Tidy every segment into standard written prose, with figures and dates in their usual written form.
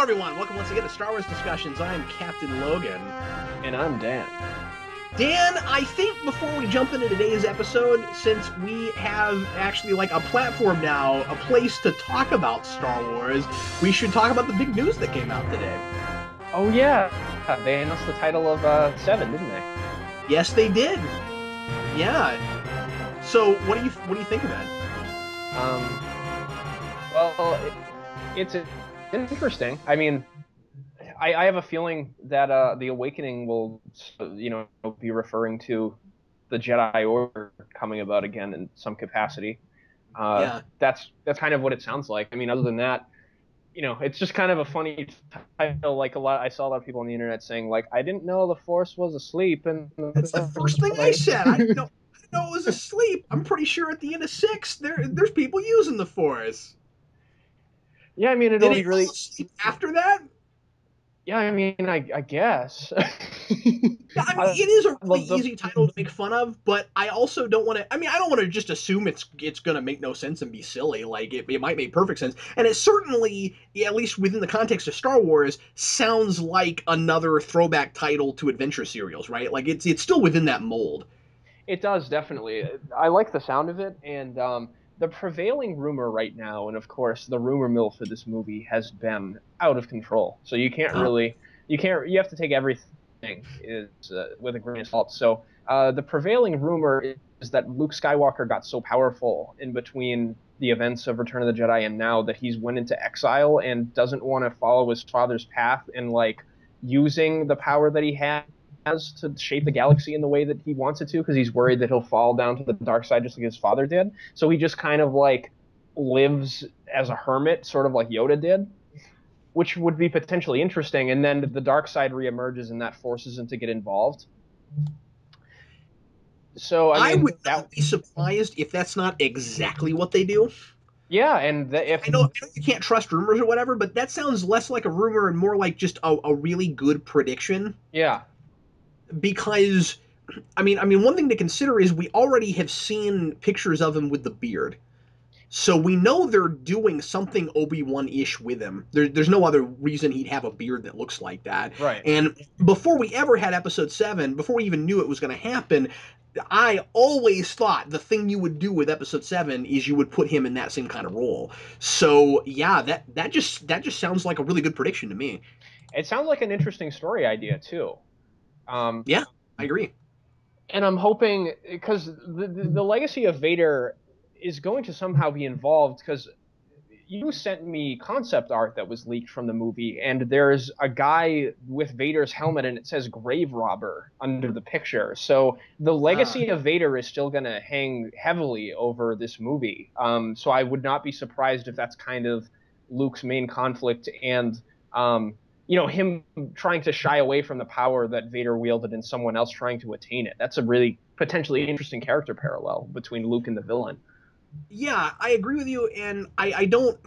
everyone. Welcome once again to Star Wars Discussions. I am Captain Logan. And I'm Dan. Dan, I think before we jump into today's episode, since we have actually like a platform now, a place to talk about Star Wars, we should talk about the big news that came out today. Oh yeah, they announced the title of 7, didn't they? Yes, they did. Yeah. So, what do you think of that? Well, it's interesting. I mean, I have a feeling that the Awakening will, be referring to the Jedi Order coming about again in some capacity. Yeah. That's kind of what it sounds like. I mean, other than that, it's just kind of a funny title. Like I saw a lot of people on the internet saying, like, I didn't know the Force was asleep, and That's the first thing I said. I didn't know it was asleep. I'm pretty sure at the end of 6, there's people using the Force. Yeah, I mean, Did it'll be it fall really. asleep after that? Yeah, I mean, I guess. Yeah, I mean, it is a really Well, easy title to make fun of, but I also don't want to. I mean, I don't want to just assume it's going to make no sense and be silly. Like it might make perfect sense, and it certainly, at least within the context of Star Wars, sounds like another throwback title to adventure serials, right? Like it's still within that mold. it does definitely. I like the sound of it, and the prevailing rumor right now, and of course, the rumor mill for this movie has been out of control. So you have to take everything is with a grain of salt. So the prevailing rumor is that Luke Skywalker got so powerful in between the events of Return of the Jedi and now that he's went into exile and doesn't want to follow his father's path and like using the power that he has to shape the galaxy in the way that he wants it to because he's worried that he'll fall down to the dark side just like his father did. So he just kind of like lives as a hermit, sort of like Yoda did, which would be potentially interesting. And then the dark side reemerges and that forces him to get involved. So I mean, would not be surprised if that's not exactly what they do. yeah, and if I know you can't trust rumors or whatever, but that sounds less like a rumor and more like just a really good prediction. yeah, Because I mean, one thing to consider is we already have seen pictures of him with the beard. So we know they're doing something Obi-Wan-ish with him. There's no other reason he'd have a beard that looks like that. right. And before we ever had Episode 7, before we even knew it was going to happen, I always thought the thing you would do with Episode 7 is you would put him in that same kind of role. So yeah, that just sounds like a really good prediction to me. It sounds like an interesting story idea too. Um, Yeah, I agree. and I'm hoping because the legacy of Vader is going to somehow be involved because you sent me concept art that was leaked from the movie, and there's a guy with Vader's helmet, and it says "Grave Robber" under the picture. So the legacy of Vader is still going to hang heavily over this movie. So I would not be surprised if that's kind of Luke's main conflict, and him trying to shy away from the power that Vader wielded, and someone else trying to attain it. That's a really potentially interesting character parallel between Luke and the villain. Yeah, I agree with you, and I don't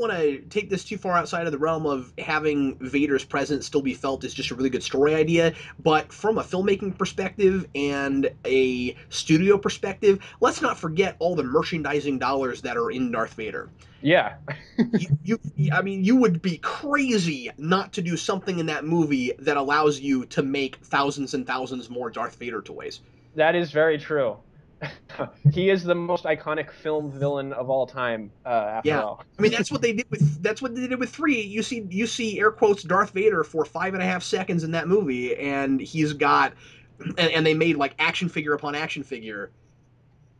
want to take this too far outside of the realm of having Vader's presence still be felt as just a really good story idea. But from a filmmaking perspective and a studio perspective, let's not forget all the merchandising dollars that are in Darth Vader. Yeah, I mean, you would be crazy not to do something in that movie that allows you to make thousands and thousands more Darth Vader toys. that is very true. He is the most iconic film villain of all time, after Yeah, all. I mean that's what they did with 3. You see air quotes Darth Vader for 5.5 seconds in that movie, and he's got and they made like action figure upon action figure.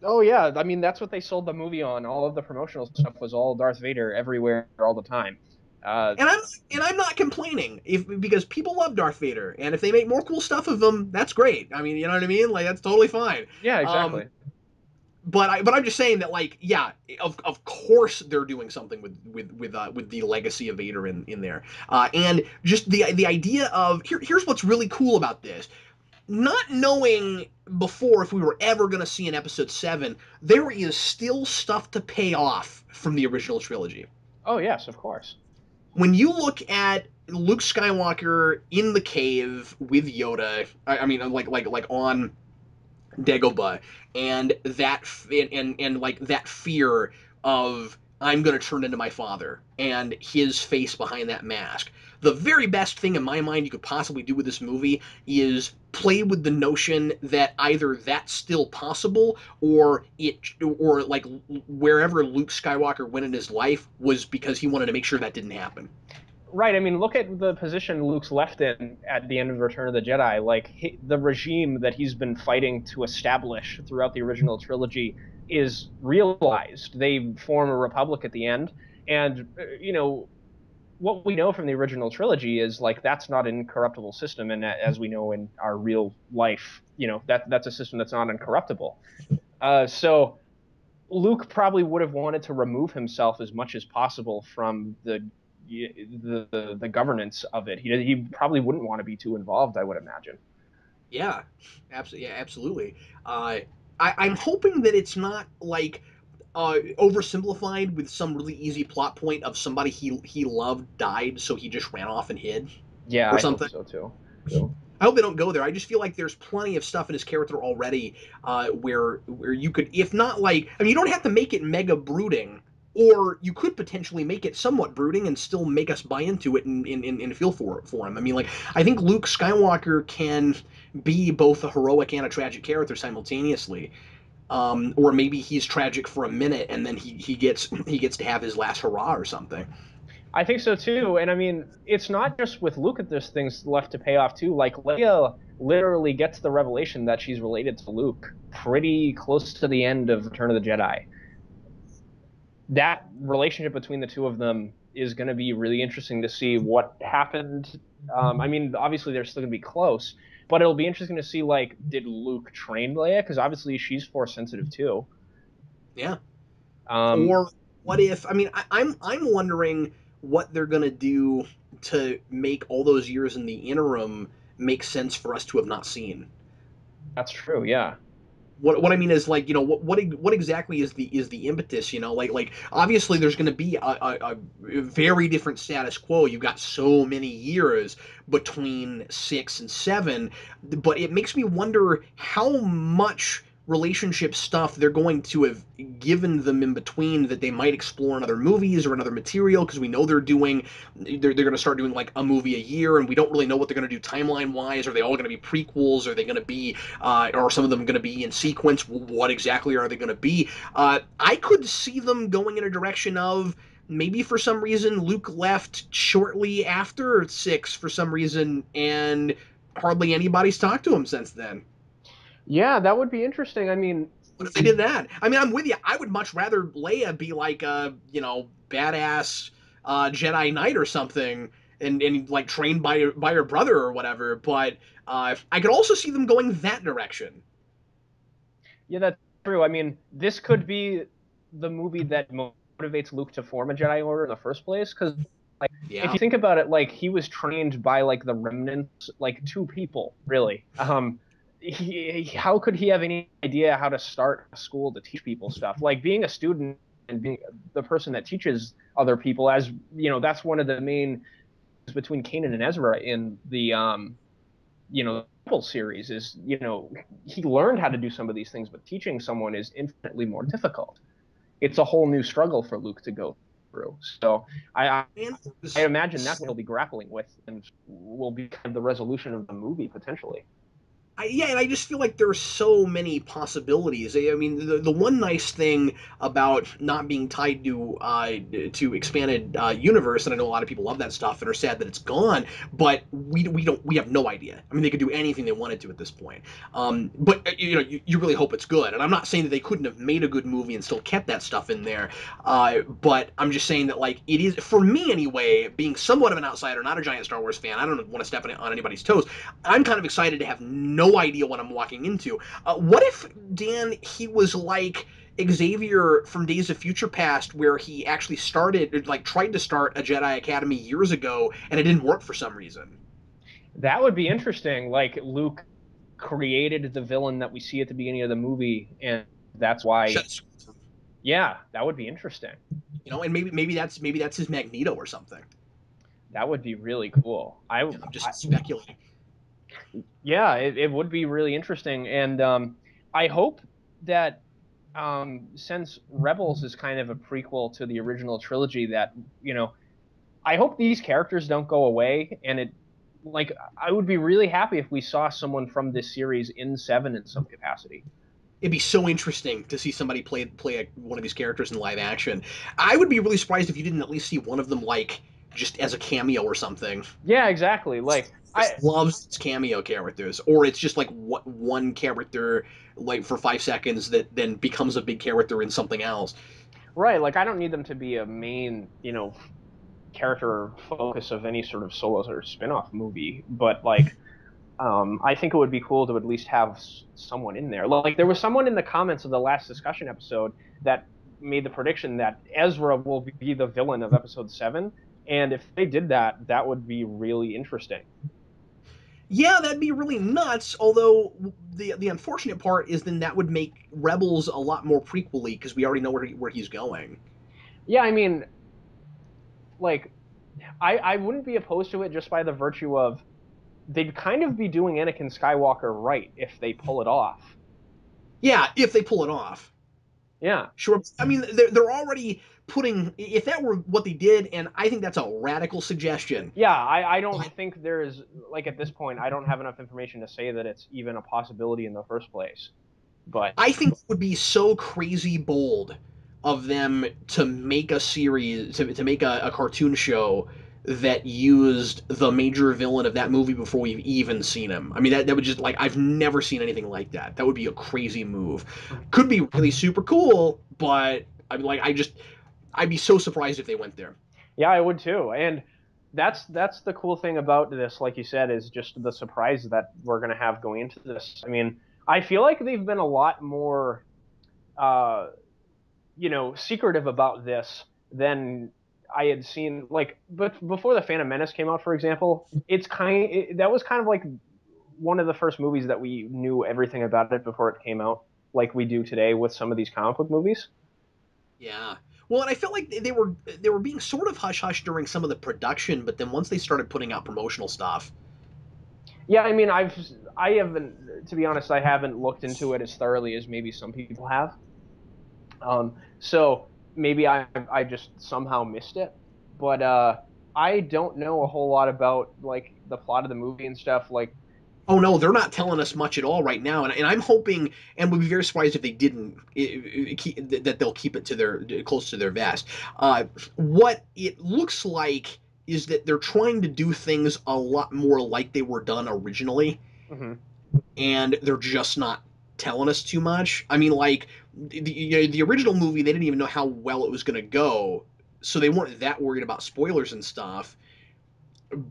Oh yeah, I mean that's what they sold the movie on. All of the promotional stuff was all Darth Vader everywhere, all the time. Uh, And I'm not complaining if because people love Darth Vader, and if they make more cool stuff of him, that's great. I mean, you know what I mean? Like that's totally fine. yeah, Um, exactly. but I'm just saying that like yeah, of course they're doing something with the legacy of Vader in there, and just the idea of here's what's really cool about this. Not knowing before if we were ever going to see in Episode 7, there is still stuff to pay off from the original trilogy. Oh yes, of course. When you look at Luke Skywalker in the cave with Yoda, I mean, like on Dagobah, and that and like that fear of I'm going to turn into my father, and his face behind that mask. The very best thing in my mind you could possibly do with this movie is play with the notion that either that's still possible, or like wherever Luke Skywalker went in his life was because he wanted to make sure that didn't happen. Right. I mean, look at the position Luke's left in at the end of Return of the Jedi. Like the regime that he's been fighting to establish throughout the original trilogy is realized. They form a republic at the end, and what we know from the original trilogy is like that's not an incorruptible system, and as we know in our real life, that's a system that's not incorruptible. So Luke probably would have wanted to remove himself as much as possible from the governance of it. He probably wouldn't want to be too involved, I would imagine. Yeah, absolutely. Yeah, absolutely. I'm hoping that it's not like oversimplified with some really easy plot point of somebody he loved died, so he just ran off and hid Yeah, or I hope something. so too. I hope they don't go there. I just feel like there's plenty of stuff in his character already where you could, if not like, I mean, you don't have to make it mega brooding, or you could potentially make it somewhat brooding and still make us buy into it and feel for him. I mean, like, I think Luke Skywalker can be both a heroic and a tragic character simultaneously. Or maybe he's tragic for a minute and then he gets to have his last hurrah or something. I think so too. And I mean, it's not just with Luke that there's things left to pay off too. Like Leia literally gets the revelation that she's related to Luke pretty close to the end of Return of the Jedi. That relationship between the two of them is going to be really interesting to see what happened. I mean, obviously they're still going to be close, but it'll be interesting to see like, did Luke train Leia? Because obviously she's force sensitive too. Yeah. Um, Or what if? I mean, I'm wondering what they're gonna do to make all those years in the interim make sense for us to have not seen. that's true. Yeah. What I mean is like what exactly is the impetus, like obviously there's going to be a very different status quo. You've got so many years between 6 and 7, but it makes me wonder how much relationship stuff they're going to have given them in between that they might explore in other movies or another material, because we know they're going to start doing like a movie a year, and we don't really know what they're going to do timeline wise. Are they all going to be prequels? Are they going to be or some of them going to be in sequence? What exactly are they going to be? I could see them going in a direction of maybe for some reason Luke left shortly after 6 for some reason, and hardly anybody's talked to him since then. Yeah, that would be interesting. I mean, What if they did that? I mean, I'm with you. I would much rather Leia be like a, badass Jedi Knight or something, and like trained by her brother or whatever. But I could also see them going that direction. yeah, that's true. I mean, this could be the movie that motivates Luke to form a Jedi Order in the first place. Because, like, if Yeah. you think about it, like he was trained by like the remnants, like two people, really. How could he have any idea how to start a school to teach people stuff? Like being a student and being the person that teaches other people, as that's one of the main between Kanan and Ezra in the series is he learned how to do some of these things, but teaching someone is infinitely more difficult. It's a whole new struggle for Luke to go through. So And I imagine that's what he'll be grappling with, and will be kind of the resolution of the movie potentially. Yeah, and I just feel like there's so many possibilities. I mean, the one nice thing about not being tied to expanded universe, and I know a lot of people love that stuff and are sad that it's gone, but we have no idea. I mean, they could do anything they wanted to at this point. But you really hope it's good, and I'm not saying that they couldn't have made a good movie and still kept that stuff in there. But I'm just saying that like it is for me anyway, being somewhat of an outsider, not a giant Star Wars fan. I don't want to step on anybody's toes. I'm kind of excited to have no idea what I'm walking into. What if, Dan, he was like Xavier from Days of Future Past, where he actually tried to start a Jedi Academy years ago, and it didn't work for some reason? That would be interesting. Like Luke created the villain that we see at the beginning of the movie, and that's why. Yeah, that would be interesting. And maybe that's his Magneto or something. That would be really cool. I'm just speculating. Yeah, it would be really interesting, and I hope that. since Rebels is kind of a prequel to the original trilogy, that I hope these characters don't go away, and like I would be really happy if we saw someone from this series in Seven in some capacity. It'd be so interesting to see somebody play one of these characters in live action. I would be really surprised if you didn't at least see one of them like just as a cameo or something. Yeah, exactly. Like I Just loves its cameo characters, or it's just like what one character like for 5 seconds that then becomes a big character in something else. right, like I don't need them to be a main, character focus of any sort of solo or spin-off movie, but like I think it would be cool to at least have someone in there. Like there was someone in the comments of the last discussion episode that made the prediction that Ezra will be the villain of episode 7, and if they did that, that would be really interesting. Yeah, that'd be really nuts. Although the unfortunate part is then that would make Rebels a lot more prequely because we already know where he's going. Yeah, I mean, like I wouldn't be opposed to it just by the virtue of they'd kind of be doing Anakin Skywalker right if they pull it off. Yeah, if they pull it off. Yeah. Sure. I mean, they're already putting. If that were what they did, and I think that's a radical suggestion. Yeah, I don't think there's, like, at this point, I don't have enough information to say that it's even a possibility in the first place. But I think it would be so crazy bold of them to make a series, to make a cartoon show that used the major villain of that movie before we've even seen him. I mean, that would just, like, I've never seen anything like that. That would be a crazy move. Could be really super cool, but I mean, like, I'd be so surprised if they went there. yeah, I would too. And that's the cool thing about this, like you said, is just the surprise that we're gonna have going into this. I mean, I feel like they've been a lot more uh secretive about this than I had seen. Like, but before the Phantom Menace came out, for example, that was kind of like one of the first movies that we knew everything about it before it came out, like we do today with some of these comic book movies. Yeah. Well, and I felt like they were being sort of hush hush during some of the production, but then once they started putting out promotional stuff, Yeah, I mean, I haven't, to be honest, I haven't looked into it as thoroughly as maybe some people have. So maybe I just somehow missed it, but I don't know a whole lot about like the plot of the movie and stuff. Like, oh no, they're not telling us much at all right now, and I'm hoping, and would be very surprised if they didn't, that they'll keep it to their close to their vest. What it looks like is that they're trying to do things a lot more like they were done originally, mhm. and they're just not telling us too much. I mean, like the original movie, they didn't even know how well it was going to go, so they weren't that worried about spoilers and stuff.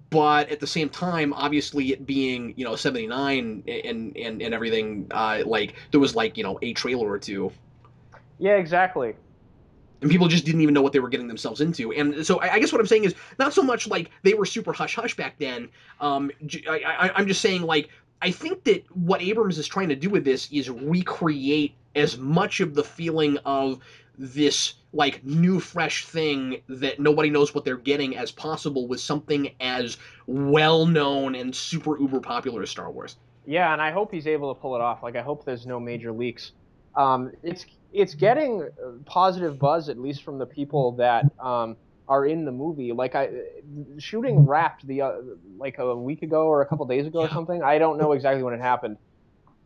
But at the same time, obviously it being 79 and everything, like there was like a trailer or two, Yeah, exactly. and people just didn't even know what they were getting themselves into. And so I guess what I'm saying is not so much like they were super hush hush back then. I'm just saying, like, I think that what Abrams is trying to do with this is recreate as much of the feeling of this like new fresh thing that nobody knows what they're getting as possible with something as well known and super uber popular as Star Wars. Yeah, and I hope he's able to pull it off. Like, I hope there's no major leaks. It's getting positive buzz, at least from the people that are in the movie. Like, shooting wrapped like a week ago or a couple days ago or Yeah. something. I don't know exactly when it happened.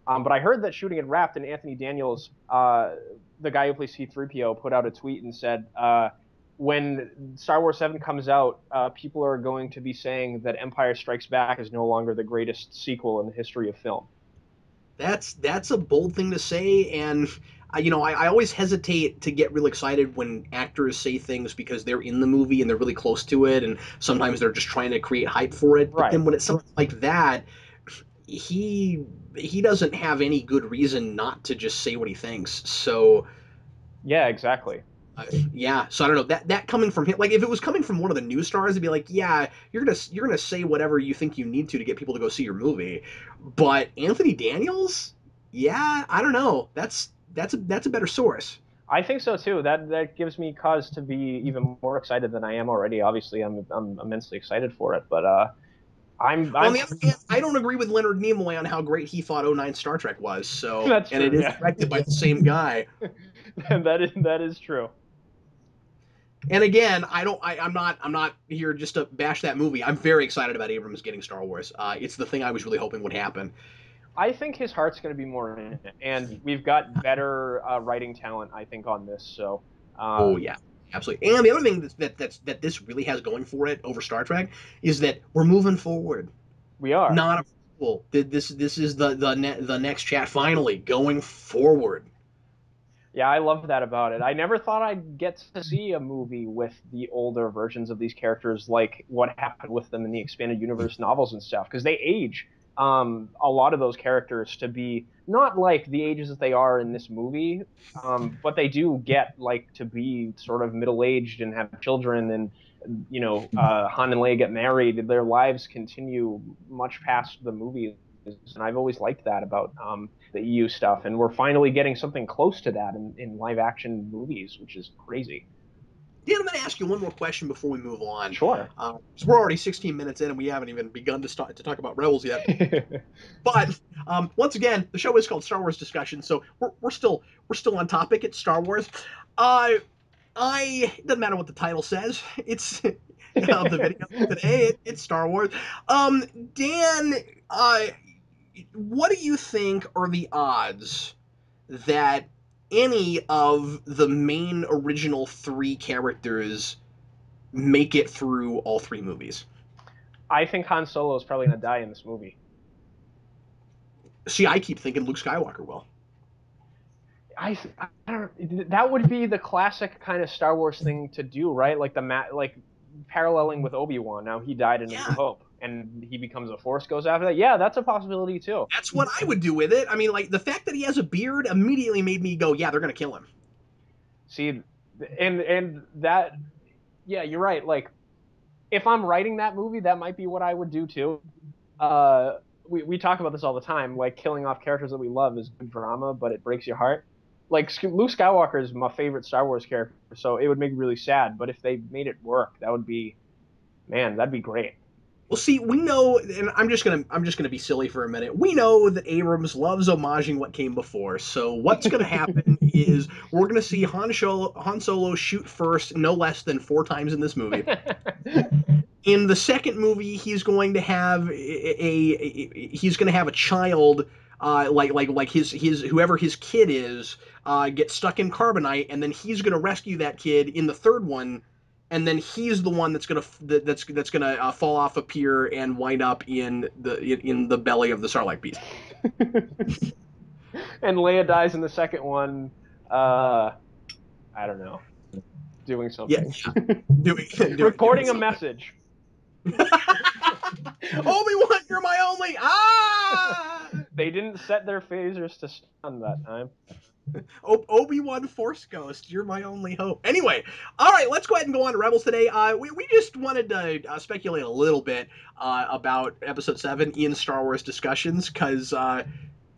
But I heard that shooting had wrapped, and Anthony Daniels, the guy who plays C-3PO, put out a tweet and said, when Star Wars 7 comes out, people are going to be saying that Empire Strikes Back is no longer the greatest sequel in the history of film. That's a bold thing to say, and I always hesitate to get real excited when actors say things because they're in the movie and they're really close to it, and sometimes they're just trying to create hype for it. But Right. then when it's something like that, he he doesn't have any good reason not to just say what he thinks. So Yeah, exactly. yeah, so I don't know that coming from him. Like if it was coming from one of the new stars, it'd be like, yeah, you're gonna say whatever you think you need to get people to go see your movie. But Anthony Daniels, yeah, I don't know. That's a better source. I think so too. That gives me cause to be even more excited than I am already. Obviously, I'm immensely excited for it, but I'm On the other hand, I don't agree with Leonard Nimoy on how great he thought '09 Star Trek was. So, that's and true. it is Yeah, directed by the same guy. that is true. And again, I'm not here just to bash that movie. I'm very excited about Abrams getting Star Wars. It's the thing I was really hoping would happen. I think his heart's going to be more in it, and we've got better writing talent, I think, on this. So, Oh yeah, absolutely. And the other thing that this really has going for it over Star Trek is that we're moving forward, we are. not a prequel. This is the next chat finally going forward. Yeah, I love that about it. I never thought I'd get to see a movie with the older versions of these characters, like what happened with them in the expanded universe novels and stuff, because they age a lot of those characters to be not like the ages that they are in this movie, but they do get like to be sort of middle aged and have children, and Han and Leia get married. Their lives continue much past the movies, and I've always liked that about the EU stuff, and we're finally getting something close to that in live action movies, which is crazy. Dan, I'm going to ask you one more question before we move on. Sure. So we're already 16 minutes in, and we haven't even begun to talk about Rebels yet. But once again, the show is called Star Wars Discussion, so we're still on topic. It's Star Wars. Uh, it doesn't matter what the title says. It's of the video today. It's Star Wars. Um, Dan, uh, what do you think are the odds that any of the main original three characters make it through all three movies? I think Han Solo is probably going to die in this movie. See, I keep thinking Luke Skywalker will. I don't. That would be the classic kind of Star Wars thing to do, right? Like like paralleling with Obi-Wan. Now he died in A New Yeah, Hope, and he becomes a Force ghost after that. Yeah, that's a possibility too. that's what I would do with it. I mean, like the fact that he has a beard immediately made me go, "Yeah, they're gonna kill him." See, and that, yeah, you're right. Like if I'm writing that movie, that might be what I would do too. We talk about this all the time. Like killing off characters that we love is good drama, but it breaks your heart. Like Luke Skywalker is my favorite Star Wars character, so it would make me really sad. But if they made it work, that would be, man, that'd be great. Well, see, we know, and I'm just gonna be silly for a minute. We know that Abrams loves homaging what came before. So what's gonna happen is we're gonna see Han Solo shoot first, no less than 4 times in this movie. In the second movie, he's going to have a child, like his whoever his kid is, get stuck in carbonite, and then he's going to rescue that kid in the third one, and then he's the one that's gonna fall off a pier and wind up in the belly of the Sarlacc beast. And Leia dies in the second one. Uh, I don't know, doing Yeah, something, doing recording a something. message. Obi-Wan, you're my only They didn't set their phasers to stun that time. Obi-Wan Force Ghost, you're my only hope. Anyway, all right, let's go ahead and go on to Rebels today. We just wanted to speculate a little bit about Episode 7 in Star Wars discussions, because,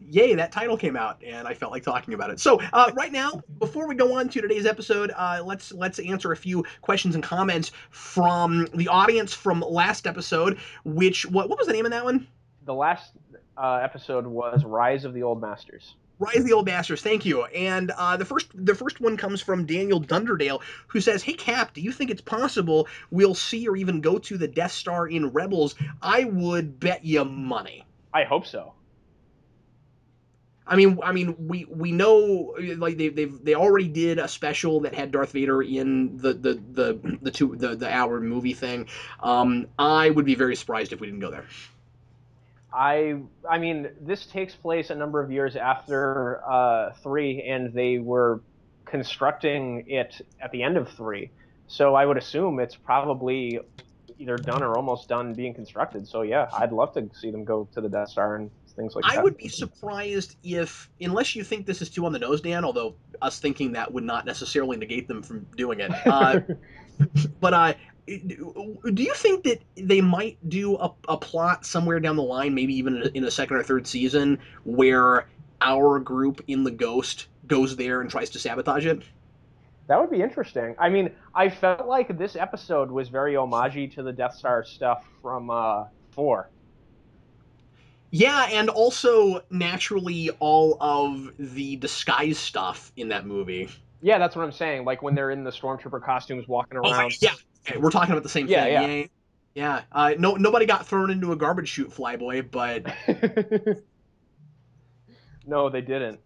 yay, that title came out, and I felt like talking about it. So, right now, before we go on to today's episode, let's answer a few questions and comments from the audience from last episode, what was the name of that one? The last episode was Rise of the Old Masters. Rise of the Old Masters, thank you. And the first one comes from Daniel Dunderdale, who says, "Hey Cap, do you think it's possible we'll see or even go to the Death Star in Rebels? I would bet you money." I hope so. We know, like they already did a special that had Darth Vader in the hour movie thing. I would be very surprised if we didn't go there. I mean, this takes place a number of years after 3, and they were constructing it at the end of 3. So I would assume it's probably either done or almost done being constructed. So yeah, I'd love to see them go to the Death Star and things like I that. would be surprised if, unless you think this is too on the nose, Dan, although us thinking that would not necessarily negate them from doing it. But do you think that they might do a plot somewhere down the line, maybe even in a second or third season, where our group in the Ghost goes there and tries to sabotage it? That would be interesting. I mean, I felt like this episode was very homagey to the Death Star stuff from 4. Yeah, and also naturally all of the disguise stuff in that movie. Yeah, that's what I'm saying. Like when they're in the stormtrooper costumes walking Oh around. yeah, okay, we're talking about the same Yeah, thing. yeah. Yeah, yeah. No, nobody got thrown into a garbage chute, Flyboy, but No, they didn't.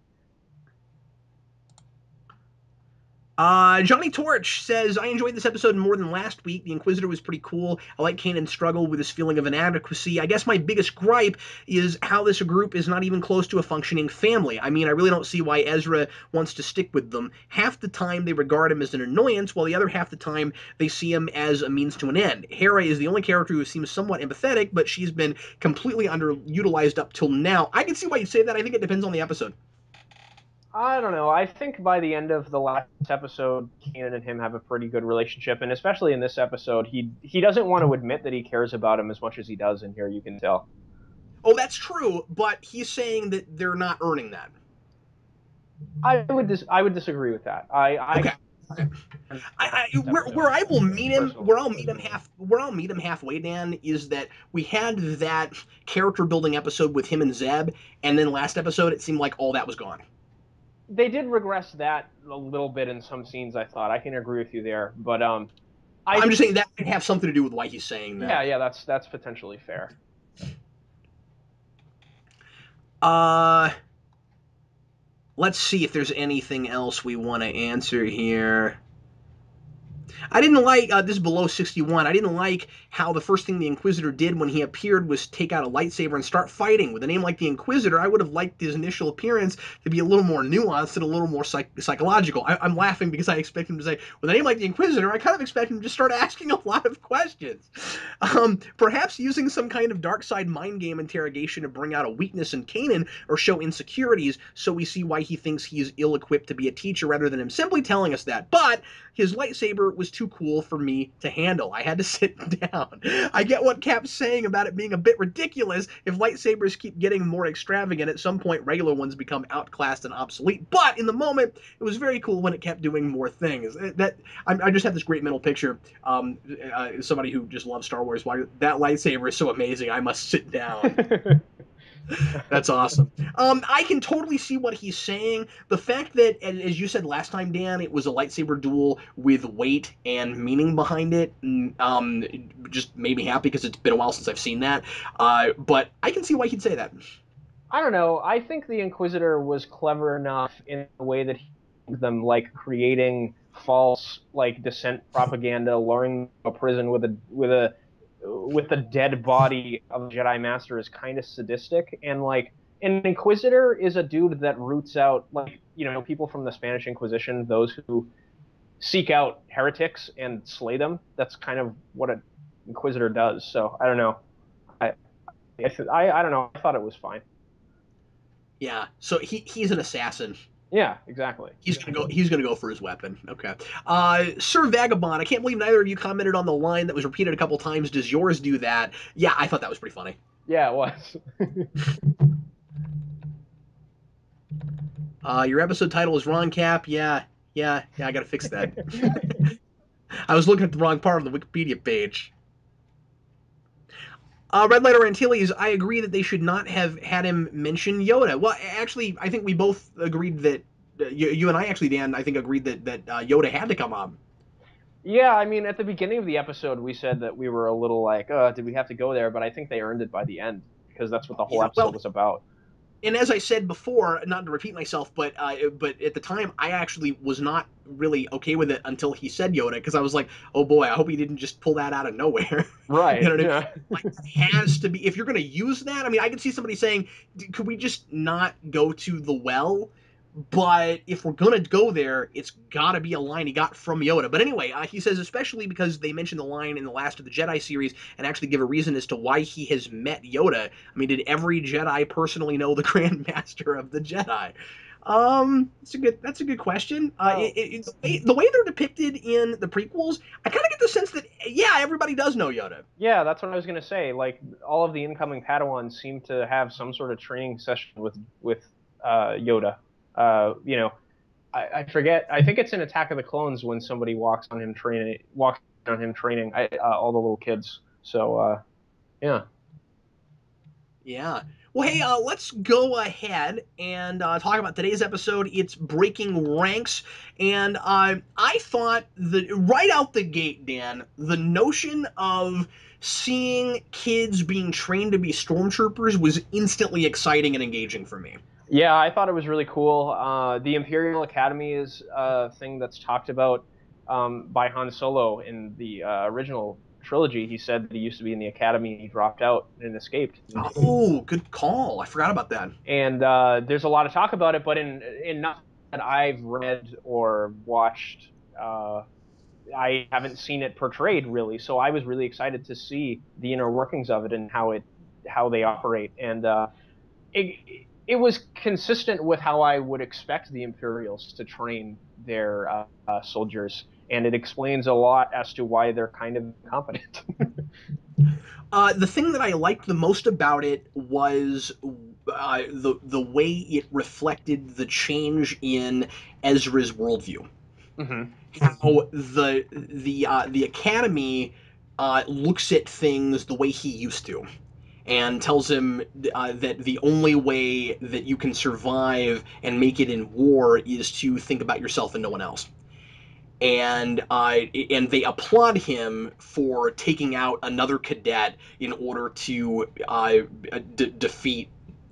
Johnny Torch says, I enjoyed this episode more than last week. The Inquisitor was pretty cool. I like Kanan's struggle with his feeling of inadequacy. I guess my biggest gripe is how this group is not even close to a functioning family. I mean, I really don't see why Ezra wants to stick with them. Half the time they regard him as an annoyance, while the other half the time they see him as a means to an end. Hera is the only character who seems somewhat empathetic, but she's been completely underutilized up till now. I can see why you say that. I think it depends on the episode. I don't know. I think by the end of the last episode, Kanan and him have a pretty good relationship, and especially in this episode, he doesn't want to admit that he cares about him as much as he does in here. You can tell. Oh, that's true, but he's saying that they're not earning that. I would disagree with that. I Okay. Okay. episode Where I will meet him, personally. where I'll meet him halfway, Dan, is that we had that character building episode with him and Zeb, and then last episode it seemed like all that was gone. They did regress that a little bit in some scenes. I thought I can agree with you there, but I'm I just saying that could have something to do with why he's saying that. yeah, that's potentially fair. Uh, let's see if there's anything else we want to answer here. I didn't like this is below 61. I didn't like how the first thing the Inquisitor did when he appeared was take out a lightsaber and start fighting. With a name like the Inquisitor, I would have liked his initial appearance to be a little more nuanced and a little more psychological. I'm laughing because I expect him to say, with a name like the Inquisitor, I kind of expect him to start asking a lot of questions. Perhaps using some kind of dark side mind game interrogation to bring out a weakness in Kanan or show insecurities so we see why he thinks he is ill-equipped to be a teacher rather than him simply telling us that. But his lightsaber was too cool for me to handle. I had to sit down. I get what Cap's saying about it being a bit ridiculous. If lightsabers keep getting more extravagant, at some point regular ones become outclassed and obsolete. But in the moment, it was very cool when it kept doing more things. I just have this great mental picture. Somebody who just loves Star Wars. Why that lightsaber is so amazing? I must sit down. That's awesome. I can totally see what he's saying. The fact that, as you said last time, Dan, it was a lightsaber duel with weight and meaning behind it, just made me happy because it's been a while since I've seen that. But I can see why he'd say that. I don't know. I think the Inquisitor was clever enough in the way that he made them like creating false like dissent propaganda, luring a prison with the dead body of a Jedi Master is kind of sadistic, and like an Inquisitor is a dude that roots out like people from the Spanish Inquisition, those who seek out heretics and slay them. That's kind of what an Inquisitor does. So I don't know. I I don't know. I thought it was fine. Yeah. So he's an assassin. Yeah, exactly. He's gonna go. He's gonna go for his weapon. Okay. Sir Vagabond. I can't believe neither of you commented on the line that was repeated a couple times. Does yours do that? Yeah, I thought that was pretty funny. Yeah, it was. Your episode title is wrong, Cap. Yeah. I gotta fix that. I was looking at the wrong part of the Wikipedia page. Red Letter Antilles, I agree that they should not have had him mention Yoda. Well, actually, I think we both agreed that you and I actually, Dan, I think agreed that Yoda had to come up. Yeah, I mean, at the beginning of the episode, we said that we were a little like, did we have to go there? But I think they earned it by the end because that's what the whole Yeah, episode well, was about. and as I said before, not to repeat myself, but at the time, I actually was not really okay with it until he said Yoda because I was like, oh boy, I hope he didn't just pull that out of nowhere. You know Right. what I mean? Yeah. Like, it has to be if you're going to use that. I mean, I could see somebody saying, could we just not go to the well? But if we're gonna go there, it's gotta be a line he got from Yoda. But anyway, he says especially because they mentioned the line in the Last of the Jedi series and actually give a reason as to why he has met Yoda. I mean, did every Jedi personally know the Grand Master of the Jedi? That's a good question. Oh, The way they're depicted in the prequels, I kind of get the sense that yeah, everybody does know Yoda. yeah, that's what I was gonna say. Like all of the incoming Padawans seem to have some sort of training session with Yoda. You know, I forget. I think it's in Attack of the Clones when somebody walks on him training all the little kids. So yeah. Yeah. Well, hey, let's go ahead and talk about today's episode. It's Breaking Ranks, and I thought that right out the gate, Dan, the notion of seeing kids being trained to be stormtroopers was instantly exciting and engaging for me. Yeah, I thought it was really cool. The Imperial Academy is a thing that's talked about by Han Solo in the original trilogy. He said that he used to be in the Academy, he dropped out and escaped. Oh, good call. I forgot about that. And there's a lot of talk about it, but in nothing that I've read or watched, I haven't seen it portrayed really. So I was really excited to see the inner workings of it and how they operate. And it was consistent with how I would expect the Imperials to train their soldiers, and it explains a lot as to why they're kind of incompetent. The thing that I liked the most about it was the way it reflected the change in Ezra's worldview. Hmm. How the Academy looks at things the way he used to, and tells him that the only way that you can survive and make it in war is to think about yourself and no one else. And they applaud him for taking out another cadet in order to defeat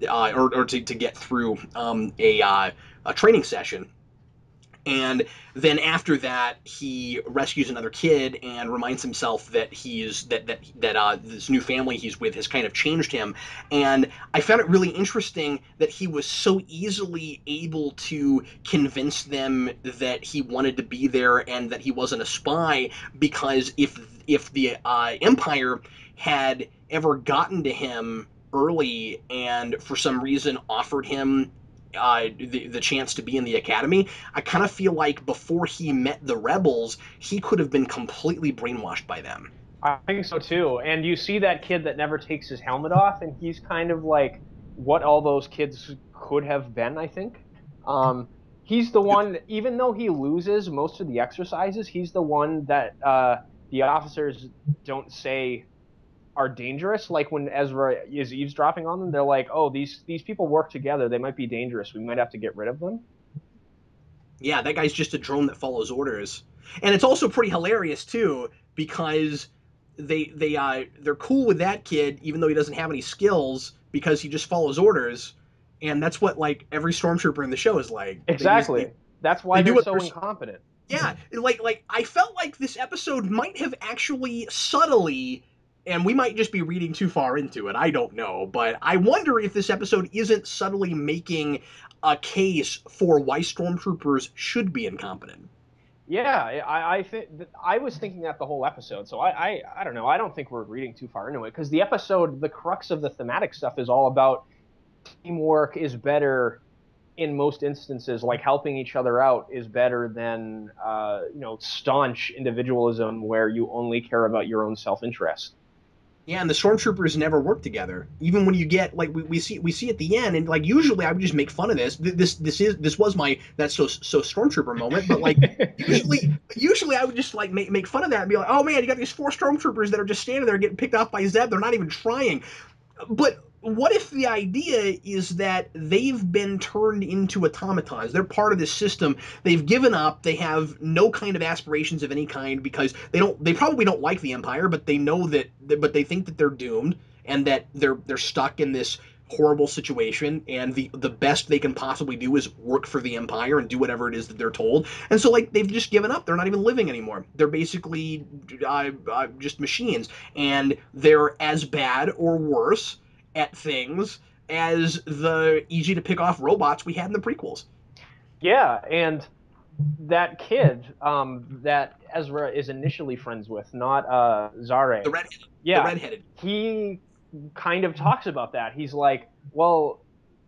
or to get through a training session. And then after that, he rescues another kid and reminds himself that this new family he's with has kind of changed him. And I found it really interesting that he was so easily able to convince them that he wanted to be there and that he wasn't a spy, because if the Empire had ever gotten to him early and for some reason offered him the chance to be in the academy, I kind of feel like before he met the rebels, he could have been completely brainwashed by them. I think so too. And you see that kid that never takes his helmet off, and he's kind of like what all those kids could have been, I think. Um, he's the one, even though he loses most of the exercises, he's the one that the officers don't say are dangerous. Like when Ezra is eavesdropping on them, they're like, "Oh, these people work together. They might be dangerous. We might have to get rid of them." Yeah, that guy's just a drone that follows orders, and it's also pretty hilarious too because they're cool with that kid even though he doesn't have any skills because he just follows orders, and that's what like every stormtrooper in the show is like. Exactly. That's why They do they're what so they're incompetent. Yeah, like I felt like this episode might have actually subtly, and we might just be reading too far into it. I don't know, but I wonder if this episode isn't subtly making a case for why stormtroopers should be incompetent. Yeah, I think I was thinking that the whole episode. So I don't know. I don't think we're reading too far into it because the episode, the crux of the thematic stuff is all about teamwork is better in most instances. Like helping each other out is better than staunch individualism where you only care about your own self-interest. Yeah, and the stormtroopers never work together. Even when you get like we see at the end, and like usually I would just make fun of this. This was my that's so stormtrooper moment, but like usually I would just like make fun of that and be like, oh man, you got these four stormtroopers that are just standing there getting picked off by Zeb. They're not even trying. But what if the idea is that they've been turned into automatons? They're part of this system. They've given up. They have no kind of aspirations of any kind because they probably don't like the Empire, but they know that but they think that they're doomed and that they're stuck in this horrible situation, and the best they can possibly do is work for the Empire and do whatever it is that they're told. And so like they've just given up. They're not even living anymore. They're basically just machines, and they're as bad or worse at things as the easy to pick off robots we had in the prequels. Yeah, and that kid that Ezra is initially friends with, not The Zare. redheaded, the Yeah, redheaded. he kind of talks about that. He's like, well,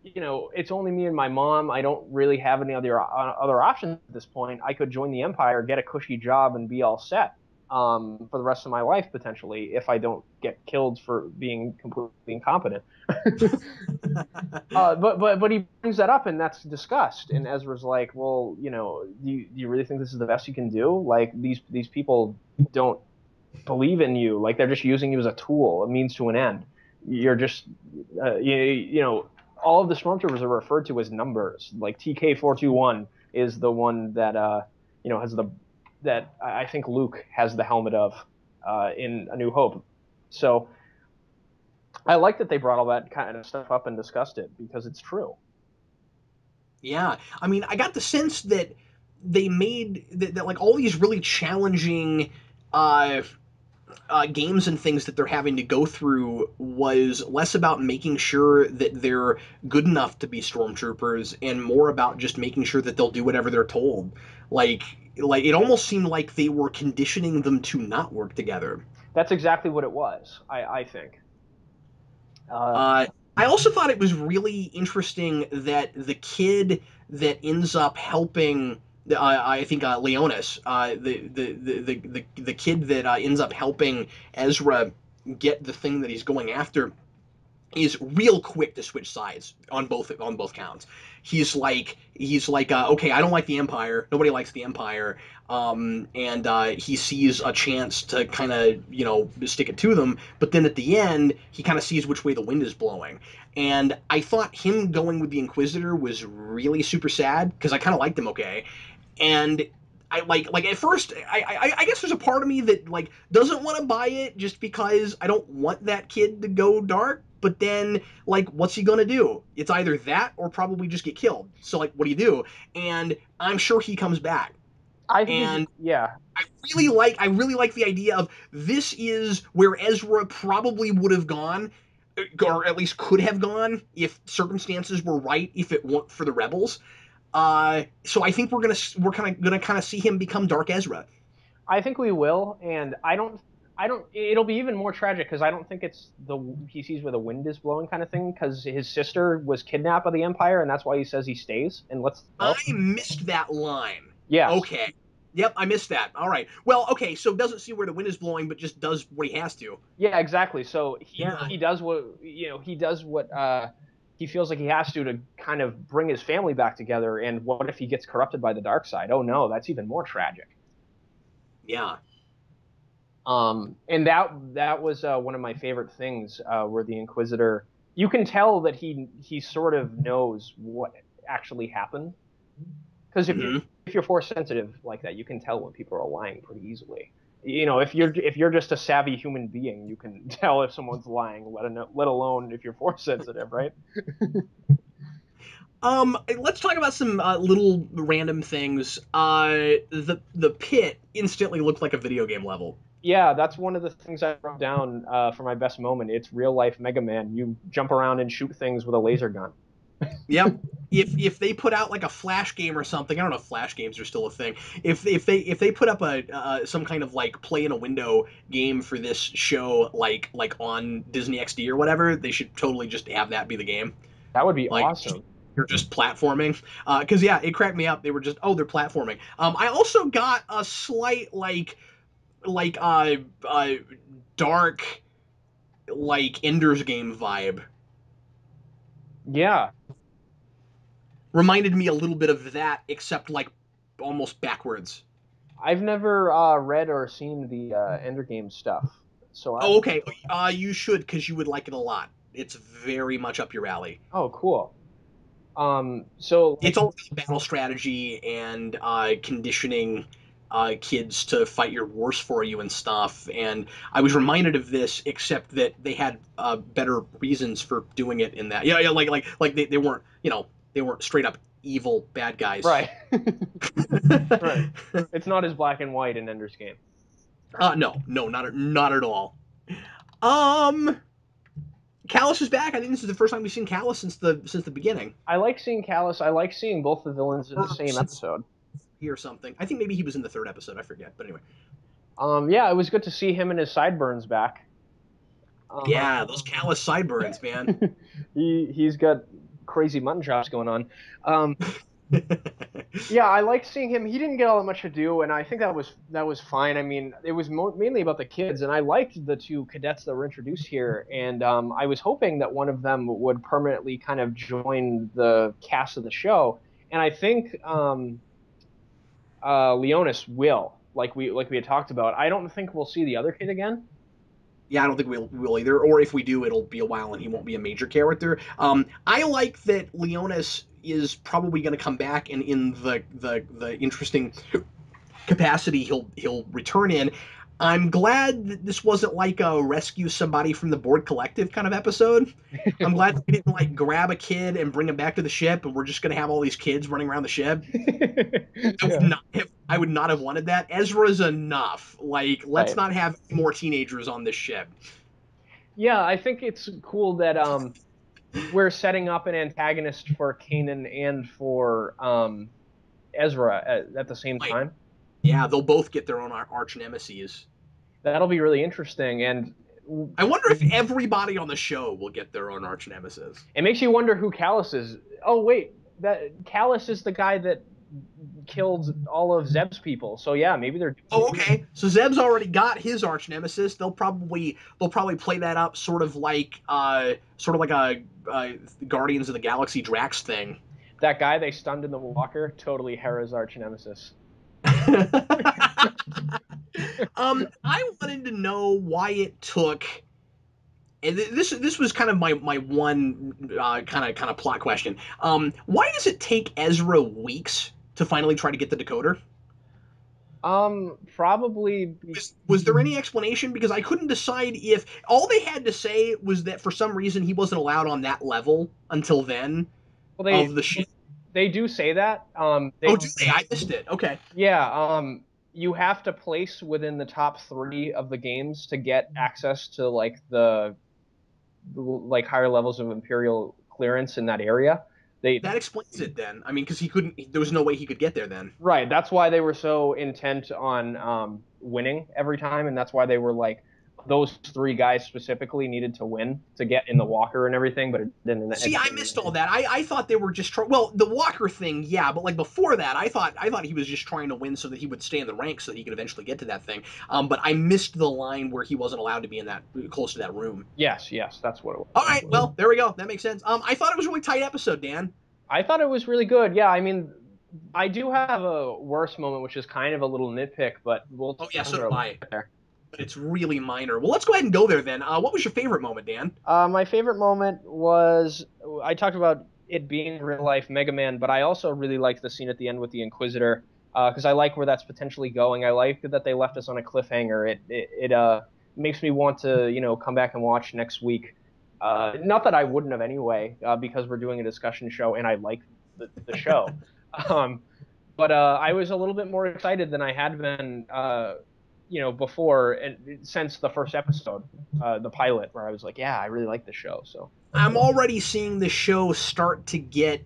it's only me and my mom. I don't really have any other options at this point. I could join the Empire, get a cushy job, and be all set for the rest of my life potentially if I don't get killed for being completely incompetent. But he brings that up and that's discussed. And Ezra's like, well, do you really think this is the best you can do? Like these people don't believe in you. Like they're just using you as a tool, a means to an end. you're just you know, all of the stormtroopers are referred to as numbers. Like TK421 is the one that you know, has the that I think Luke has the helmet of in A New Hope. So I like that they brought all that kind of stuff up and discussed it because it's true. Yeah, I mean, I got the sense that they made that like all these really challenging uh, games and things that they're having to go through was less about making sure that they're good enough to be stormtroopers and more about just making sure that they'll do whatever they're told. Like, like it almost seemed like they were conditioning them to not work together. That's exactly what it was. I think. Uh, Uh, I also thought it was really interesting that the kid that ends up helping, I think Leonis, the kid that ends up helping Ezra get the thing that he's going after, is real quick to switch sides on both counts. Okay, I don't like the Empire. Nobody likes the Empire. And he sees a chance to kind of stick it to them. But then at the end, he kind of sees which way the wind is blowing. And I thought him going with the Inquisitor was really super sad because I kind of liked him. Okay, and I like at first I guess there's a part of me that like doesn't want to buy it just because I don't want that kid to go dark. But then like what's he gonna do? It's either that or probably just get killed. So like what do you do? And I'm sure he comes back. I think he's And yeah. I really like the idea of this is where Ezra probably would have gone, or at least could have gone if circumstances were right, if it weren't for the rebels. So I think we're kind of see him become Dark Ezra. I think we will, and I don't. It'll be even more tragic because I don't think it's the he sees where the wind is blowing kind of thing. Because his sister was kidnapped by the Empire, and that's why he says he stays and lets them I go. missed that line. Yes. Okay. Yep, I missed that. All right. Well, okay, so doesn't see where the wind is blowing, but just does what he has to. Yeah. Exactly. So Yeah. he does what he does what he feels like he has to kind of bring his family back together. And what if he gets corrupted by the dark side? Oh no, that's even more tragic. Yeah. And that was one of my favorite things, where the Inquisitor, you can tell that he sort of knows what actually happened, because Hmm. if you're force sensitive like that, you can tell when people are lying pretty easily. You know, if you're just a savvy human being, you can tell if someone's lying, let alone if you're force sensitive, right? Let's talk about some little random things. The pit instantly looked like a video game level. Yeah, that's one of the things I wrote down for my best moment. It's real life Mega Man. You jump around and shoot things with a laser gun. Yep. If they put out like a flash game or something, I don't know if flash games are still a thing. If they put up a some kind of like play in a window game for this show, like on Disney XD or whatever, they should totally just have that be the game. That would be Like awesome. you're just platforming. Because yeah, it cracked me up. They were just they're platforming. I also got a slight like dark like Ender's Game vibe. Yeah, Reminded me a little bit of that, except like almost backwards. I've never read or seen the Ender Game stuff, so I. Oh, okay. You should because you would like it a lot. It's very much up your alley. Oh, cool. So It's like, all battle strategy and conditioning kids to fight your wars for you and stuff. And I was reminded of this, except that they had better reasons for doing it in that. Yeah, yeah, like they weren't they weren't straight up evil bad guys. right, right. It's not as black and white in Ender's Game. No, no, not at all. Um, Callus is back. I think this is the first time we've seen Callus since the beginning, I like seeing Callus. I like seeing both the villains in the or same since episode. or something. I think maybe he was in the third episode. I forget, but anyway. Yeah, it was good to see him and his sideburns back. Yeah, those Callus sideburns, man. He's got crazy mutton chops going on. Um, Yeah, I liked seeing him. He didn't get all that much to do, and I think that was fine. I mean, it was mainly about the kids, and I liked the two cadets that were introduced here, and I was hoping that one of them would permanently kind of join the cast of the show, and I think Leonis will, like we had talked about. I don't think we'll see the other kid again. Yeah, I don't think we'll either. Or if we do, it'll be a while and he won't be a major character. I like that Leonis is probably going to come back, and in the interesting capacity he'll return in. I'm glad that this wasn't like a rescue somebody from the Board Collective kind of episode. I'm glad that we didn't like grab a kid and bring him back to the ship, and we're just going to have all these kids running around the ship. Yeah. I would not have wanted that. Ezra's enough. Like, let's Right. not have more teenagers on this ship. Yeah, I think it's cool that we're setting up an antagonist for Kanan and for Ezra at the same Like, time. yeah, they'll both get their own arch nemesis. That'll be really interesting, and I wonder if everybody on the show will get their own arch nemesis. it makes you wonder who Callus is. Oh wait, that Callus is the guy that killed all of Zeb's people. So yeah, maybe they're. Oh, okay. So Zeb's already got his arch nemesis. They'll probably play that up sort of like a Guardians of the Galaxy Drax thing. That guy they stunned in the walker, totally Hera's arch nemesis. I wanted to know why it took, and this was kind of my one kind of plot question. Why does it take Ezra weeks to finally try to get the decoder? Probably. Was there any explanation? Because I couldn't decide if all they had to say was that for some reason he wasn't allowed on that level until then Well, of the ship. they do say that. Oh, do they? I missed it. Okay. Yeah. You have to place within the top 3 of the games to get access to like the like higher levels of Imperial clearance in that area. That explains it then. I mean, because he couldn't. There was no way he could get there then. Right. That's why they were so intent on winning every time, and that's why they were like those 3 guys specifically needed to win to get in the walker and everything. But it didn't. See, I missed all that. I thought they were just trying. Well, the Walker thing, yeah, but like before that, I thought he was just trying to win so that he would stay in the ranks so that he could eventually get to that thing. But I missed the line where he wasn't allowed to be in that close to that room. Yes, that's what it was. All right, well, there we go. That makes sense. I thought it was a really tight episode, Dan. I thought it was really good. Yeah, I mean, I do have a worse moment, which is kind of a little nitpick, but we'll. Oh yeah, so do I. But it's really minor. Well, let's go ahead and go there then. What was your favorite moment, Dan? My favorite moment was I talked about it being real life Mega Man, but I also really liked the scene at the end with the Inquisitor because I like where that's potentially going. I like that they left us on a cliffhanger. It makes me want to come back and watch next week. Not that I wouldn't have anyway, because we're doing a discussion show and I like the show. But I was a little bit more excited than I had been. Before and since the first episode, the pilot, where I was like, yeah, I really like this show. So I'm already seeing the show start to get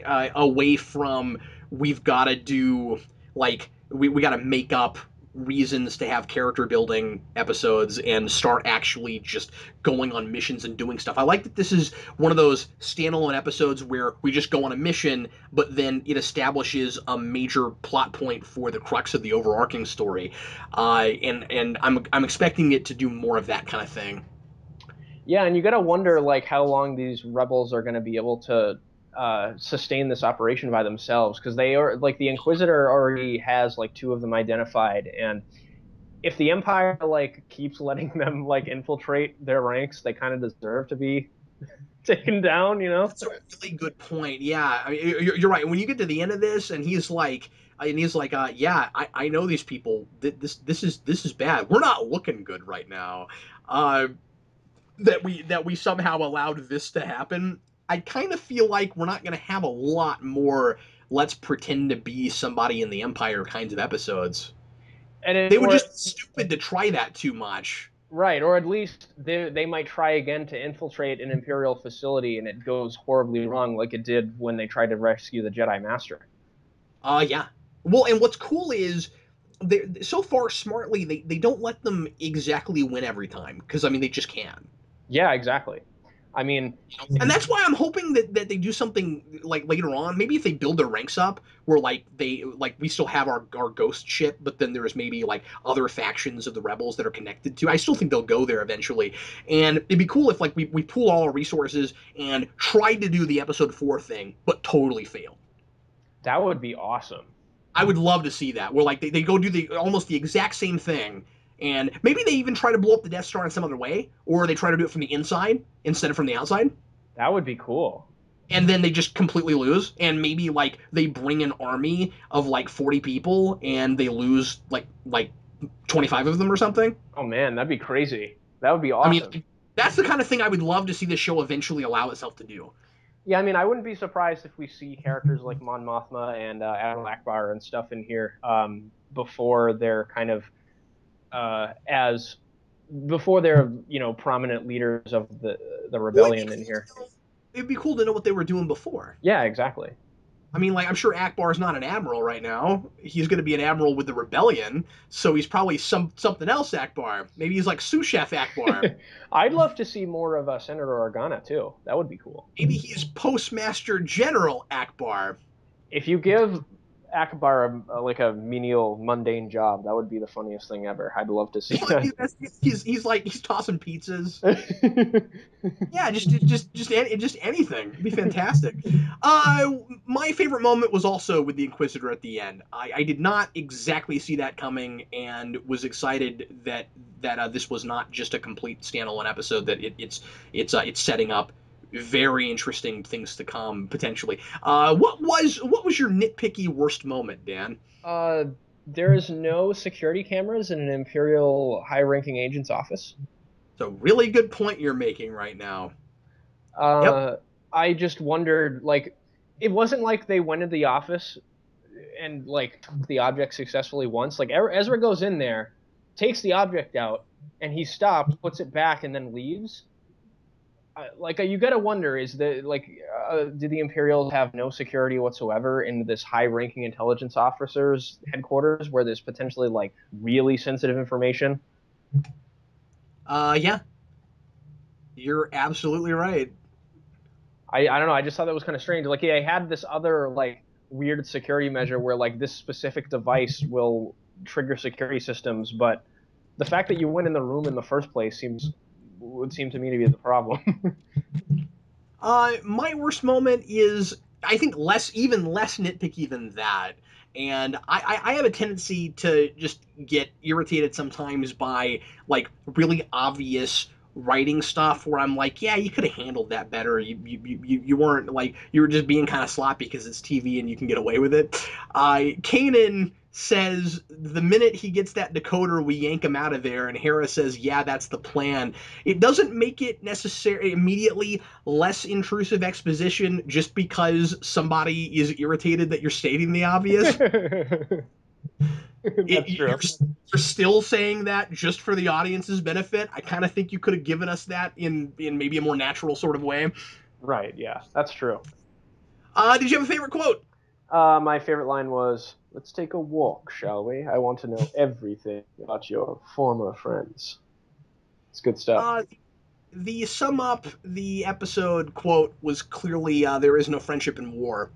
away from we've got to do like we got to make up reasons to have character building episodes and start actually just going on missions and doing stuff. I like that this is one of those standalone episodes where we just go on a mission, but then it establishes a major plot point for the crux of the overarching story. And I'm expecting it to do more of that kind of thing. yeah, and you gotta wonder like how long these rebels are gonna be able to sustain this operation by themselves because they are like the Inquisitor already has like 2 of them identified, and if the Empire like keeps letting them like infiltrate their ranks, they kind of deserve to be taken down. That's a really good point. Yeah, I mean, you're right. When you get to the end of this, and he's like, yeah, I know these people. This is bad. We're not looking good right now. That we somehow allowed this to happen. I kind of feel like we're not going to have a lot more let's pretend to be somebody in the Empire kinds of episodes. And They were just stupid to try that too much. right, or at least they might try again to infiltrate an Imperial facility, and it goes horribly wrong, like it did when they tried to rescue the Jedi Master. Yeah. Well, and what's cool is they so far smartly they don't let them exactly win every time because I mean they just can. Yeah, exactly. I mean, And that's why I'm hoping that they do something like later on. Maybe if they build their ranks up, where like we still have our ghost ship, but then there's maybe like other factions of the rebels that are connected to. I still think they'll go there eventually, and it'd be cool if like we pool all our resources and tried to do the episode 4 thing, but totally fail. that would be awesome. I would love to see that, where like they go do the almost the exact same thing, And maybe they even try to blow up the Death Star in some other way, or they try to do it from the inside instead of from the outside. That would be cool. And then they just completely lose, and maybe like they bring an army of like 40 people and they lose like 25 of them or something. Oh man, that'd be crazy. That would be I mean, awesome. that's the kind of thing I would love to see this show eventually allow itself to do. Yeah, I mean, I wouldn't be surprised if we see characters like Mon Mothma and Admiral Akbar and stuff in here before they're kind of as before they're prominent leaders of the Well, rebellion in here. it'd be cool to know what they were doing before. Yeah, exactly. I mean, like, I'm sure Akbar's not an admiral right now. He's going to be an admiral with the rebellion, so he's probably something else Akbar. Maybe he's like sous chef Akbar. I'd love to see more of Senator Organa too. That would be cool. Maybe he's Postmaster General Akbar. If you give Akbar like a menial, mundane job, that would be the funniest thing ever. I'd love to see that. He's tossing pizzas. Yeah, just anything. It'd be fantastic. My favorite moment was also with the Inquisitor at the end. I did not exactly see that coming, and was excited that this was not just a complete standalone episode. That it's setting up very interesting things to come potentially. What was your nitpicky worst moment, Dan? There is no security cameras in an Imperial high-ranking agent's office. It's a really good point you're making right now. Yep. I just wondered, like, it wasn't like they went into the office and like took the object successfully once. Like Ezra goes in there, takes the object out, and he stops, puts it back, and then leaves. You gotta wonder, did the Imperials have no security whatsoever in this high-ranking intelligence officer's headquarters where there's potentially like really sensitive information? Yeah, you're absolutely right. I don't know. I just thought that was kind of strange. Like, yeah, I had this other like weird security measure where like this specific device will trigger security systems, but the fact that you went in the room in the first place would seem to me to be the problem. My worst moment is, I think, even less nitpicky than that. And I have a tendency to just get irritated sometimes by like really obvious writing stuff where I'm like, yeah, you could have handled that better. You weren't like, you were just being kind of sloppy because it's TV and you can get away with it. Kanan says the minute he gets that decoder, we yank him out of there, and Hera says, yeah, that's the plan. It doesn't make it necessarily immediately less intrusive exposition just because somebody is irritated that you're stating the obvious. You're still saying that just for the audience's benefit. I kind of think you could have given us that in maybe a more natural sort of way. Right, yeah, that's true. Did you have a favorite quote? My favorite line was, "Let's take a walk, shall we? I want to know everything about your former friends." It's good stuff. The sum up the episode quote was clearly, there is no friendship in war.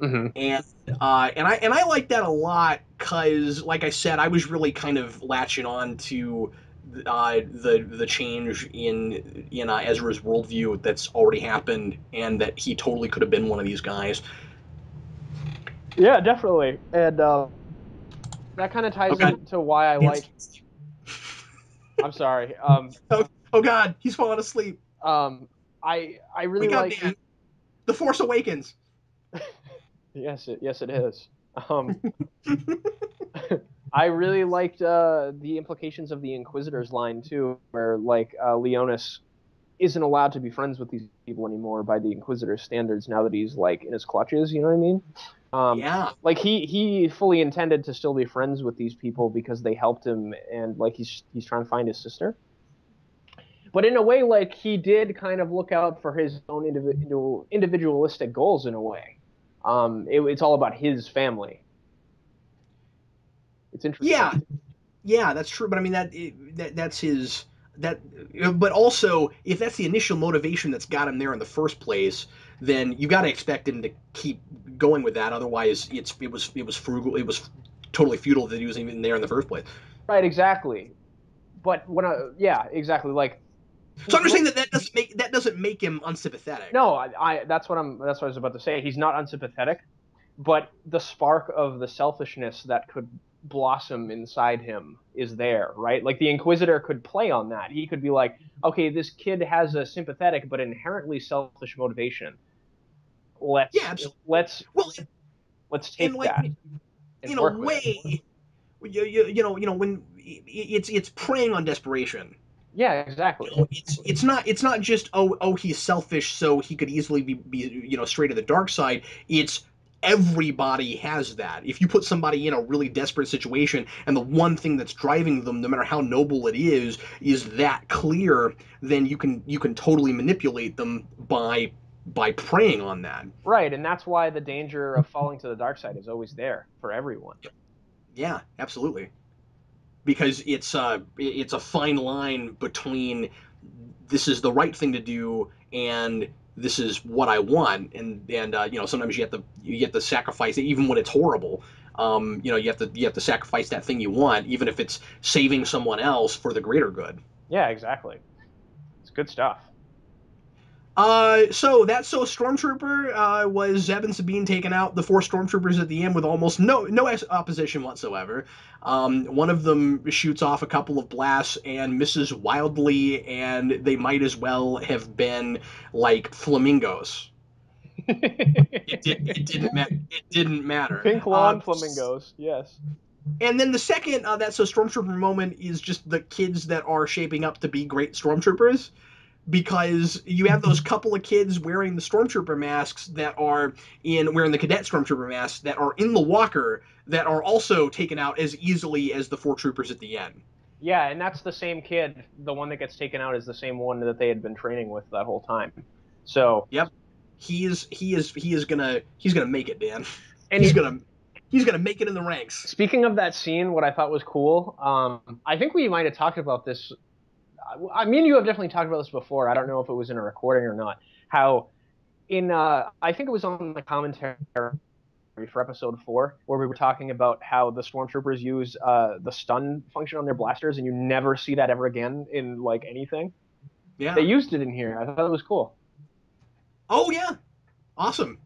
Mm-hmm. And I like that a lot because, like I said, I was really kind of latching on to the change in Ezra's worldview that's already happened, and that he totally could have been one of these guys. Yeah, definitely, and that kind of ties into why I like. I'm sorry. Oh God, he's falling asleep. I really like. Dan. The Force Awakens. Yes, it is. I really liked the implications of the Inquisitor's line too, where like Leonis isn't allowed to be friends with these people anymore by the Inquisitor's standards now that he's like in his clutches. You know what I mean? Yeah. Like he fully intended to still be friends with these people because they helped him, and like he's trying to find his sister. But in a way, like he did kind of look out for his own individualistic goals in a way. It's all about his family. It's interesting. Yeah, that's true. But I mean that's his that. But also, if that's the initial motivation that's got him there in the first place, then you got to expect him to keep going with that. Otherwise, it was frugal. It was totally futile that he was even there in the first place. Right. Exactly. But exactly. Like. So I'm just saying that doesn't make him unsympathetic. No, that's what I was about to say. He's not unsympathetic, but the spark of the selfishness that could blossom inside him is there, right? Like the Inquisitor could play on that. He could be like, okay, this kid has a sympathetic but inherently selfish motivation. Yeah, Let's absolutely. let's Well, let's and take like that and in a work with it. way, when it's preying on desperation. Yeah, exactly. It's not just he's selfish so he could easily be straight to the dark side. It's everybody has that. If you put somebody in a really desperate situation and the one thing that's driving them, no matter how noble it is that clear, then you can totally manipulate them by preying on that. Right, and that's why the danger of falling to the dark side is always there for everyone. Yeah, absolutely. Because it's a fine line between this is the right thing to do and this is what I want, and sometimes you have to sacrifice it even when it's horrible. You have to sacrifice that thing you want even if it's saving someone else for the greater good. Yeah, exactly. It's good stuff. So Stormtrooper was Zeb and Sabine taken out. The four Stormtroopers at the end with almost no opposition whatsoever. One of them shoots off a couple of blasts and misses wildly, and they might as well have been like flamingos. It didn't matter. Pink lawn flamingos, yes. And then the second that's a Stormtrooper moment is just the kids that are shaping up to be great Stormtroopers, because you have those couple of kids wearing the stormtrooper masks that are wearing the cadet stormtrooper masks that are in the walker that are also taken out as easily as the four troopers at the end. Yeah, and that's the same kid. The one that gets taken out is the same one that they had been training with that whole time. So, Yep, he's gonna make it, Dan. and he's gonna he's gonna make it in the ranks. speaking of that scene, what I thought was cool, I think we might have talked about this. Me and you have definitely talked about this before. I don't know if it was in a recording or not. How I think it was on the commentary for episode 4, where we were talking about how the stormtroopers use the stun function on their blasters, and you never see that ever again in like anything. They Yeah. used it in here. I thought it was cool. Oh yeah. Awesome.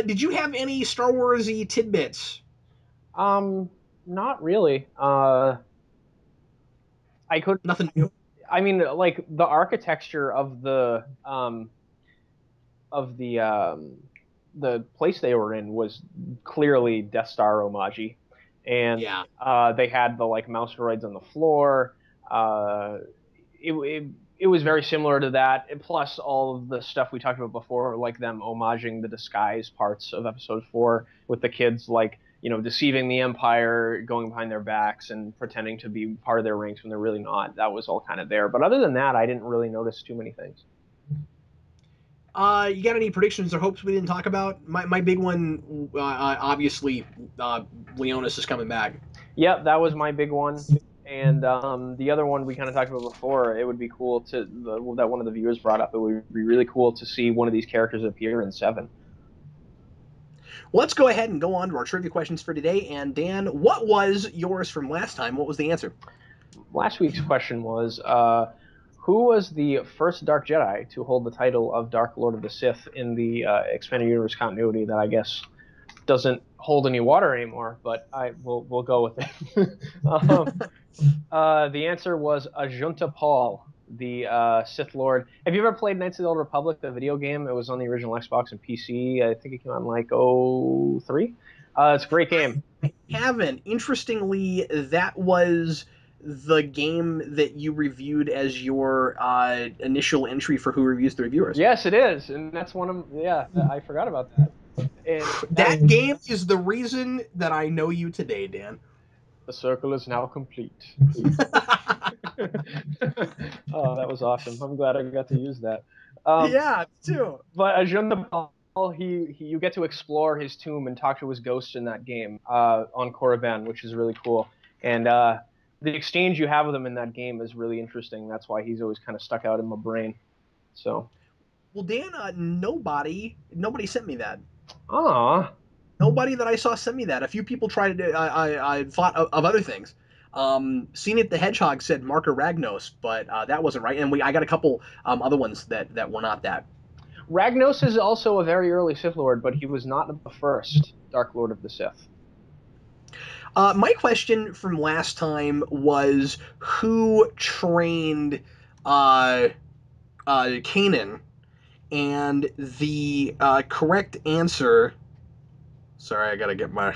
Did you have any Star Warsy tidbits? Um, Not really. I could. Nothing new. I mean, like the architecture of the place they were in was clearly Death Star homage, and Yeah. they had the like mouse droids on the floor. Uh, it was very similar to that. And plus all of the stuff we talked about before, like them homaging the disguise parts of episode 4 with the kids, like, deceiving the Empire, going behind their backs and pretending to be part of their ranks when they're really not. That was all kind of there. But other than that, I didn't really notice too many things. You got any predictions or hopes we didn't talk about? My big one, obviously, Leonis is coming back. Yep, that was my big one. And the other one we kind of talked about before, it would be cool that one of the viewers brought up. It would be really cool to see one of these characters appear in 7. Well, let's go ahead and go on to our trivia questions for today. And Dan, what was yours from last time? What was the answer? Last week's question was, who was the first Dark Jedi to hold the title of Dark Lord of the Sith in the expanded universe continuity that I guess doesn't hold any water anymore, but we'll go with it. The answer was Ajunta Paul, the Sith Lord. Have you ever played Knights of the Old Republic, the video game? It was on the original Xbox and PC. I think it came out in like '03. It's a great game. I haven't. Interestingly, that was the game that you reviewed as your initial entry for Who Reviews the Reviewers. Yes, it is, and that's one of I forgot about that. And That game is the reason that I know you today, Dan. the circle is now complete. Oh, that was awesome. I'm glad I got to use that. Yeah, me too. But Ajunta Paul, you get to explore his tomb and talk to his ghost in that game on Korriban, which is really cool. And the exchange you have with him in that game is really interesting. That's why he's always kind of stuck out in my brain. So, Well, Dan, nobody sent me that. ah, Nobody that I saw sent me that. A few people tried to. I thought of other things. Seen It the Hedgehog said Marker Ragnos, but that wasn't right. And I got a couple other ones that were not that. Ragnos is also a very early Sith Lord, but he was not the first Dark Lord of the Sith. My question from last time was who trained uh, Kanan, and the correct answer. Sorry, I gotta get my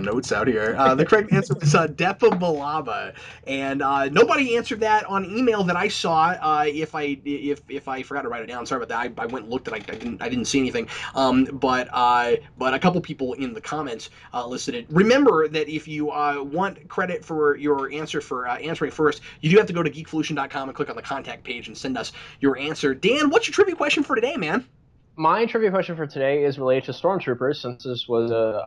notes out here. The correct answer was Depa Balaba, and nobody answered that on email that I saw. If I forgot to write it down, sorry about that. I went and looked and I didn't see anything. But a couple people in the comments listed it. Remember that if you want credit for your answer for answering first, you do have to go to geekvolution.com and click on the contact page and send us your answer. Dan, what's your trivia question for today, man? My trivia question for today is related to stormtroopers, since this was a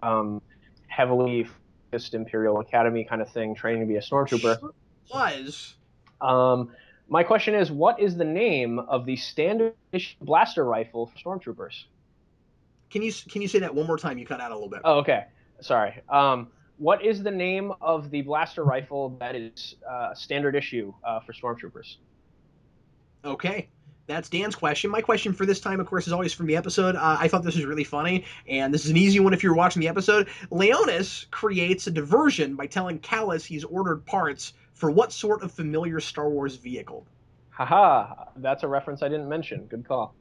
heavily focused Imperial Academy kind of thing, training to be a stormtrooper. Sure was. Um, my question is, what is the name of the standard blaster rifle for stormtroopers? Can you say that one more time? You cut out a little bit. Oh, okay. Sorry. What is the name of the blaster rifle that is standard issue for stormtroopers? Okay. That's Dan's question. My question for this time, of course, is always from the episode. I thought this was really funny, and this is an easy one if you're watching the episode. Leonis creates a diversion by telling Callus he's ordered parts for what sort of familiar Star Wars vehicle? Haha, that's a reference I didn't mention. Good call.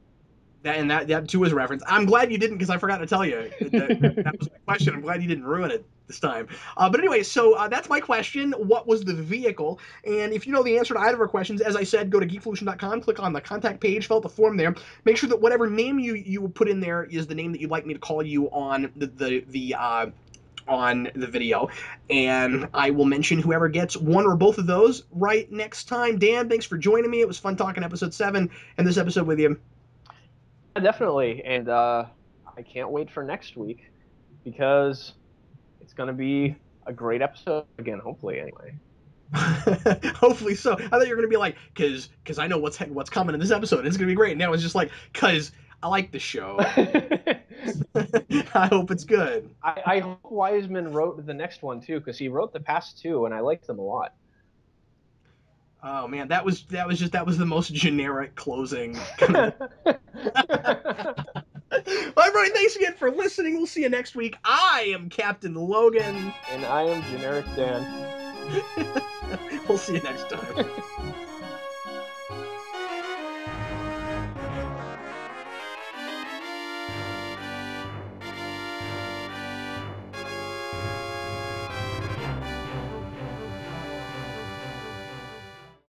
That too is a reference. I'm glad you didn't because I forgot to tell you that was my question. I'm glad you didn't ruin it this time. But anyway, so that's my question. What was the vehicle? And if you know the answer to either of our questions, as I said, go to geekvolution.com, click on the contact page, fill out the form there. Make sure that whatever name you put in there is the name that you'd like me to call you on on the video, and I will mention whoever gets one or both of those right next time. Dan, thanks for joining me. It was fun talking episode 7 and this episode with you. Definitely, and I can't wait for next week because it's going to be a great episode again, hopefully, anyway. Hopefully so. I thought you were gonna be like, cause I know what's coming in this episode. It's gonna be great. And now it's just like, cause I like the show. I hope it's good. I hope Wiseman wrote the next one too, because he wrote the past two, and I liked them a lot. Oh man, that was the most generic closing. Well, everybody, thanks again for listening. We'll see you next week. I am Captain Logan. And I am Generic Dan. We'll see you next time.